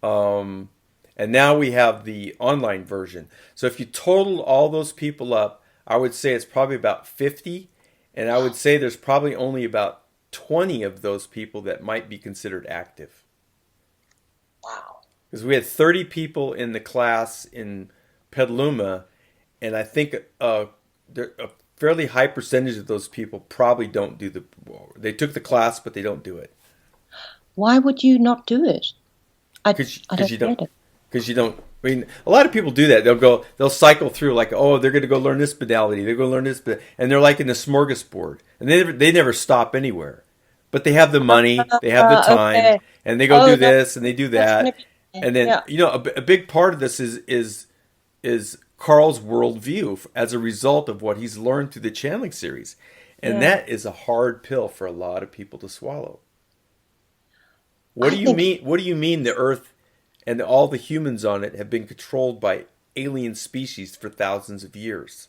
And now we have the online version. So if you total all those people up, I would say it's probably about 50. And I would say there's probably only about 20 of those people that might be considered active. Wow. Because we had 30 people in the class in Petaluma. And I think a fairly high percentage of those people probably don't do they took the class, but they don't do it. Why would you not do it? Because you don't. I mean, a lot of people do that. They'll cycle through like, oh, they're going to go learn this modality. They're going to learn this, and they're like in a smorgasbord, and they never stop anywhere. But they have the money, they have the time, and they go do this and they do that, and then a big part of this is Carl's worldview as a result of what he's learned through the channeling series, and that is a hard pill for a lot of people to swallow. What do you mean? What do you mean the Earth and all the humans on it have been controlled by alien species for thousands of years?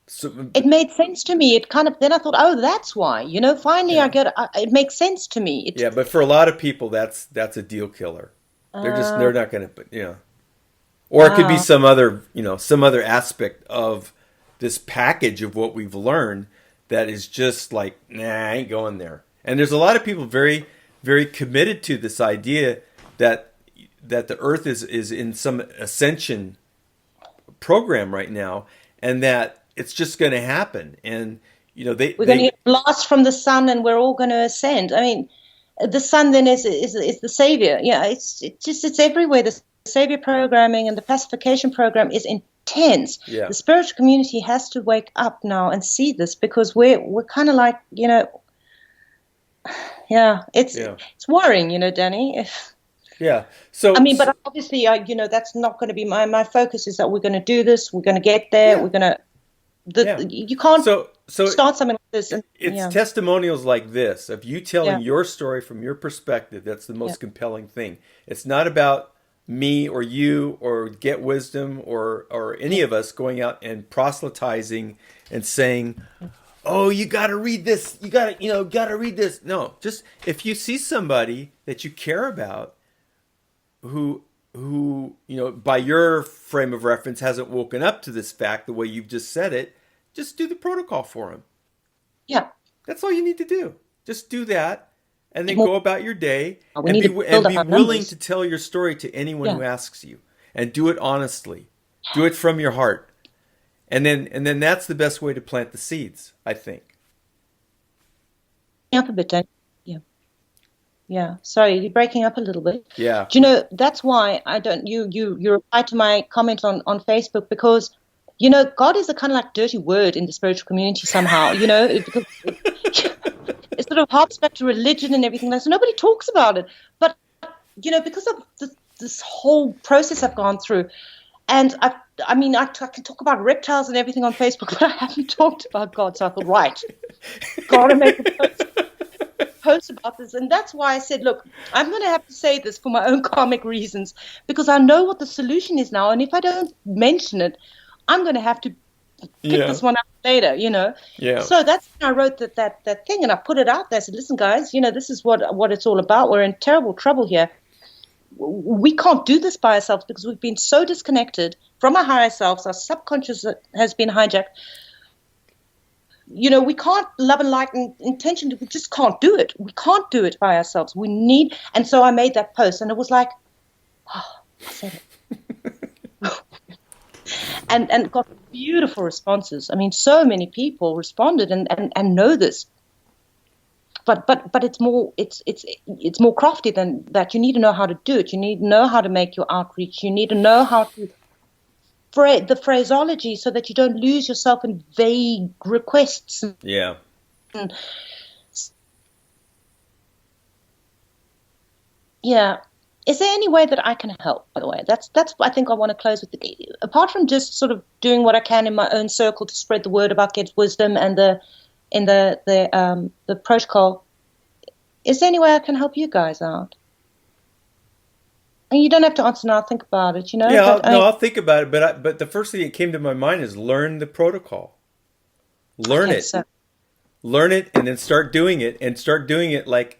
So it made sense to me. Then I thought, oh, that's why. Finally, it makes sense to me. But for a lot of people, that's a deal killer. They're not going to, or it could be some other aspect of this package of what we've learned that is just like, nah, I ain't going there. And there's a lot of people very, very committed to this idea that the Earth is in some ascension program right now, and that it's just going to happen. And we're going to get blast from the sun, and we're all going to ascend. I mean, the sun then is the savior. Yeah, it's everywhere. The savior programming and the pacification program is intense. Yeah. The spiritual community has to wake up now and see this, because we're kind of like, it's worrying, Denny. Yeah. So I mean, but obviously, that's not going to be my focus. Is that we're going to do this? We're going to get there. Yeah. We're going to. You can't start something like this. It's testimonials like this of you telling your story from your perspective. That's the most compelling thing. It's not about me or you or Get Wisdom or any of us going out and proselytizing and saying, oh, you got to read this. You got to read this. No, just if you see somebody that you care about who by your frame of reference hasn't woken up to this fact the way you've just said it, just do the protocol for him. Yeah. That's all you need to do. Just do that and then go about your day and be willing to tell your story to anyone who asks you, and do it honestly. Do it from your heart. And then that's the best way to plant the seeds, I think. Up a bit, Denny. Yeah. Sorry, you're breaking up a little bit. Yeah. Do that's why I don't. You replied to my comment on Facebook, because God is a kind of like dirty word in the spiritual community somehow. Because it sort of harps back to religion and everything. So nobody talks about it. But because of this whole process I've gone through, and I can talk about reptiles and everything on Facebook, but I haven't talked about God. So I thought, right, gotta make a post about this. And that's why I said, look, I'm going to have to say this for my own karmic reasons, because I know what the solution is now. And if I don't mention it, I'm going to have to pick this one up later, Yeah. So that's when I wrote that thing, and I put it out there. I said, listen, guys, this is what it's all about. We're in terrible trouble here. We can't do this by ourselves, because we've been so disconnected from our higher selves. Our subconscious has been hijacked. We can't love and light and intention. We just can't do it. We can't do it by ourselves. We need. And so I made that post, and it was like, oh, I said it. and got beautiful responses. I mean, so many people responded and know this. But it's more crafty than that. You need to know how to do it. You need to know how to make your outreach. You need to know how to the phraseology, so that you don't lose yourself in vague requests. Yeah. Yeah. Is there any way that I can help, by the way? That's I think I want to close with. Apart from just sort of doing what I can in my own circle to spread the word about Get Wisdom and the protocol, is there any way I can help you guys out? And you don't have to answer now, think about it, Yeah, but I'll think about it. But the first thing that came to my mind is learn the protocol. Learn okay, it. so Learn it and then start doing it, and start doing it like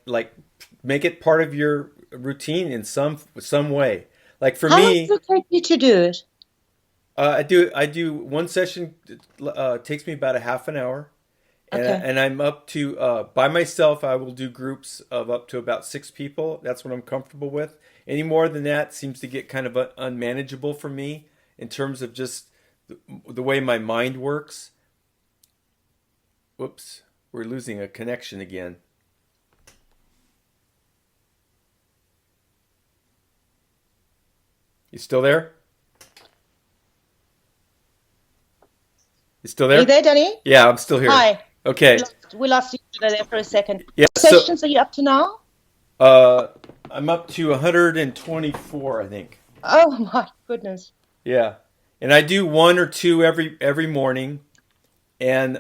make it part of your routine in some way. Like for how long me, does it take you to do it? I do one session takes me about a half an hour, Okay. and I'm up to by myself. I will do groups of up to about 6 people. That's what I'm comfortable with. Any more than that seems to get kind of unmanageable for me in terms of just the way my mind works. Whoops, we're losing a connection again. You still there? You still Are you there? there, Denny? Yeah, I'm still here. Hi. Okay. We lost each other there for a second. Yeah, What sessions are you up to now? I'm up to 124, I think. Oh my goodness. Yeah. And I do one or two every morning. And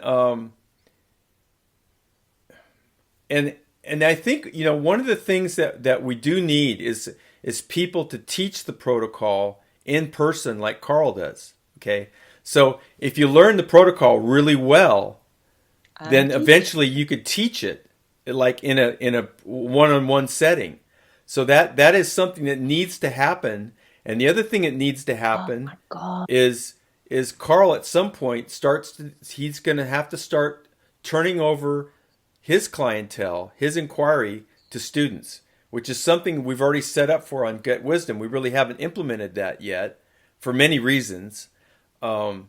and I think, one of the things that we do need is people to teach the protocol in person like Carl does. Okay? So if you learn the protocol really well, then eventually you could teach it like in a one-on-one setting. So that is something that needs to happen. And the other thing that needs to happen is Carl at some point he's going to have to start turning over his clientele, his inquiry to students, which is something we've already set up for on Get Wisdom. We really haven't implemented that yet for many reasons. Part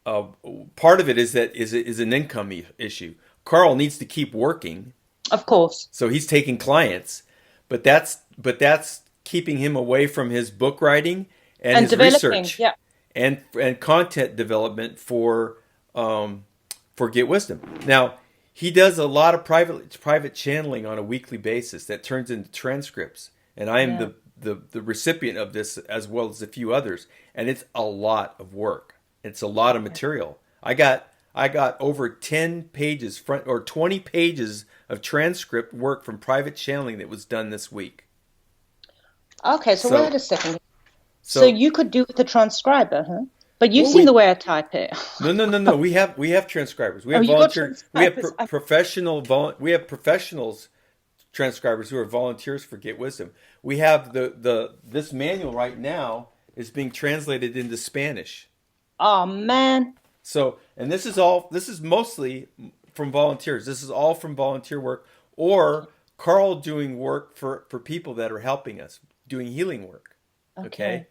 of it is an income issue. Carl needs to keep working. Of course. So he's taking clients, but that's keeping him away from his book writing and his research, yeah, and content development for Get Wisdom. Now he does a lot of private channeling on a weekly basis that turns into transcripts, and I am the recipient of this as well as a few others, and it's a lot of work. It's a lot of material. I got over 10 pages, 20 pages of transcript work from private channeling that was done this week. Okay, so wait a second. So you could do with the transcriber, huh? But you've seen the way I type it. No. We have transcribers. We have volunteers. We have professionals transcribers who are volunteers for Get Wisdom. We have this manual right now is being translated into Spanish. Oh man. So, and this is mostly from volunteers. This is all from volunteer work or Carl doing work for people that are helping us, doing healing work. Okay?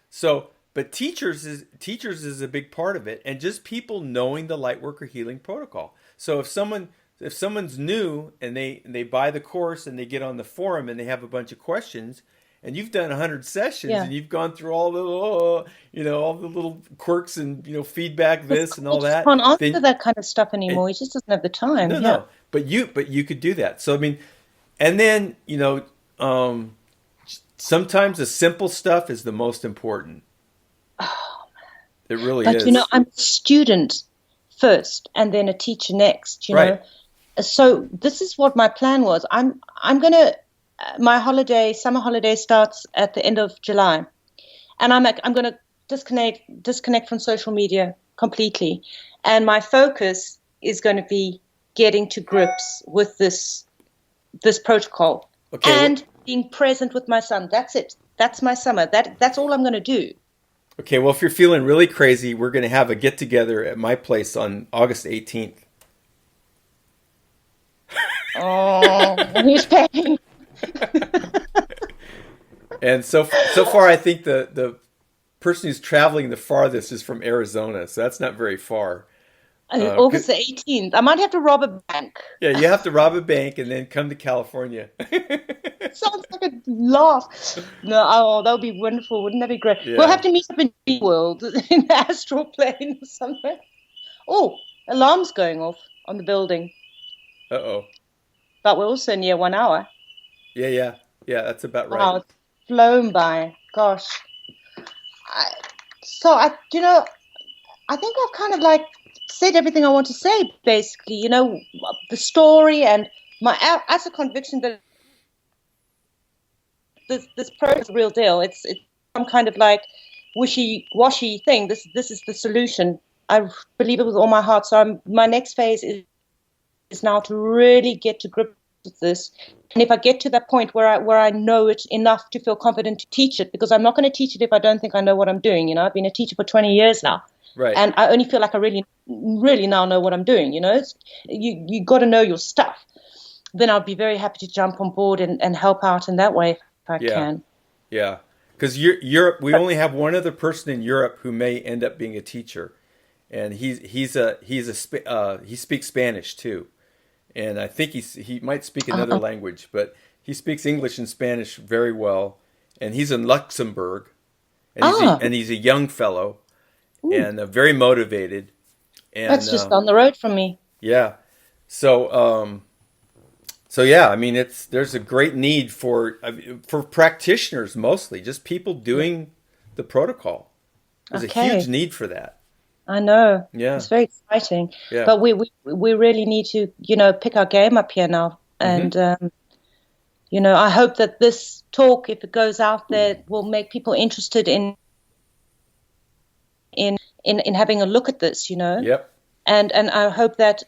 So, but teachers is a big part of it, and just people knowing the Lightworker Healing Protocol. So if someone's new and they buy the course and they get on the forum and they have a bunch of questions, and you've done 100 sessions and you've gone through all the all the little quirks and feedback this and all that. Can't answer that kind of stuff anymore. He just doesn't have the time. No. But you could do that. So I mean, and then sometimes the simple stuff is the most important. Oh, it really is. But I'm a student first and then a teacher next. Right. So this is what my plan was. I'm gonna. My summer holiday starts at the end of July, and I'm going to disconnect from social media completely, and my focus is going to be getting to grips with this protocol and being present with my son. That's it. That's my summer. That's all I'm going to do. Okay. Well, if you're feeling really crazy, we're going to have a get together at my place on August 18th. Oh, who's paying? And so far, I think the person who's traveling the farthest is from Arizona, so that's not very far. August the 18th. I might have to rob a bank. Yeah, you have to rob a bank and then come to California. Sounds like a laugh. No, that would be wonderful. Wouldn't that be great? Yeah. We'll have to meet up in the world, in the astral plane or somewhere. Oh, alarm's going off on the building. Uh-oh. But we're also near 1 hour. Yeah, that's about right. Wow, flown by. Gosh. I think I've kind of like said everything I want to say, basically, the story and my utter conviction that this process is the real deal. It's some kind of like wishy-washy thing. This is the solution. I believe it with all my heart. So my next phase is now to really get to grips with this. And if I get to that point where I know it enough to feel confident to teach it, because I'm not going to teach it if I don't think I know what I'm doing. I've been a teacher for 20 years now. Right. And I only feel like I really, really now know what I'm doing. You got to know your stuff. Then I'll be very happy to jump on board and help out in that way if I can. Yeah. Because Europe, we only have one other person in Europe who may end up being a teacher, and he speaks Spanish too, and I think he might speak another language, but he speaks English and Spanish very well, and he's in Luxembourg, and he's a young fellow. Ooh. And very motivated. And that's just down the road from me. Yeah. So yeah, I mean, there's a great need for practitioners, mostly just people doing the protocol. There's a huge need for that. I know. Yeah. It's very exciting. Yeah. But we really need to, pick our game up here now. And, I hope that this talk, if it goes out there, will make people interested in having a look at this, Yep. And I hope that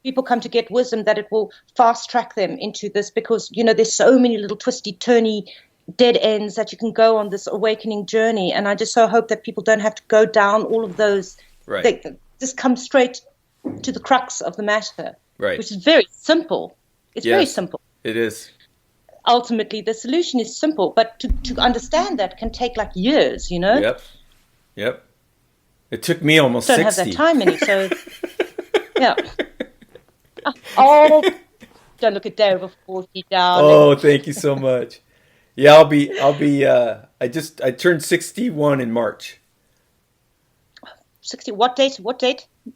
people come to get wisdom, that it will fast track them into this, because there's so many little twisty turny dead ends that you can go on this awakening journey, and I just so hope that people don't have to go down all of those. Right. They just come straight to the crux of the matter, right? Which is very simple. It's very simple. It is. Ultimately, the solution is simple, but to understand that can take like years, Yep. It took me almost 60. Don't have that time in it, so yeah. Oh, don't look a day over 40, darling. Oh, thank you so much. Yeah, I'll be. I turned 61 in March. 60. What date?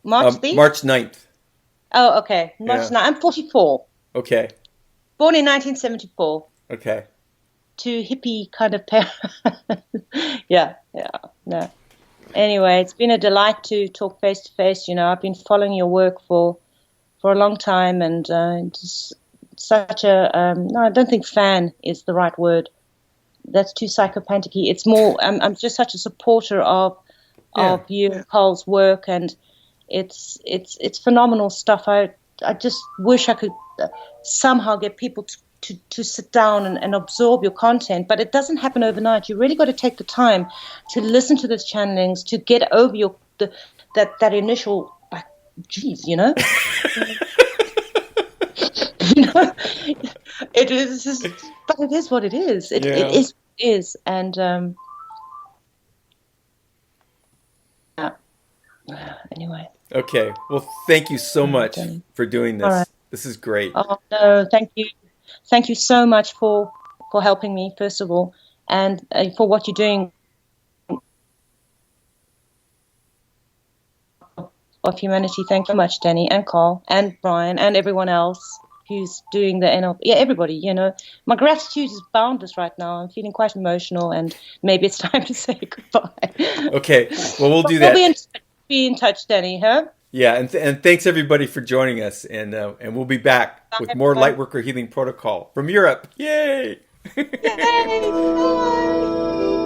March 9th. Oh, okay. March 9th. I'm 44. Okay. Born in 1974. Okay. Two hippie kind of parents. Yeah. No. Anyway, it's been a delight to talk face to face. I've been following your work for a long time, and just such a no, I don't think fan is the right word. That's too psychopathic-y. It's more I'm just such a supporter of you and Cole's work, and it's phenomenal stuff. I just wish I could somehow get people to sit down and absorb your content, but it doesn't happen overnight. You really got to take the time to listen to those channelings, to get over that initial like, geez, it is just, but it is what it is. It is, and anyway. Okay. Well, thank you so much for doing this. Right. This is great. Oh no, thank you. Thank you so much for helping me, first of all, and for what you're doing of humanity. Thank you so much, Denny and Carl and Brian and everyone else who's doing the NLP. Yeah, everybody, My gratitude is boundless right now. I'm feeling quite emotional, and maybe it's time to say goodbye. Okay, well, we'll do that. We'll be in touch, Denny, huh? Yeah, and thanks everybody for joining us, and we'll be back with more Lightworker Healing Protocol from Europe. Yay! Yay! Bye!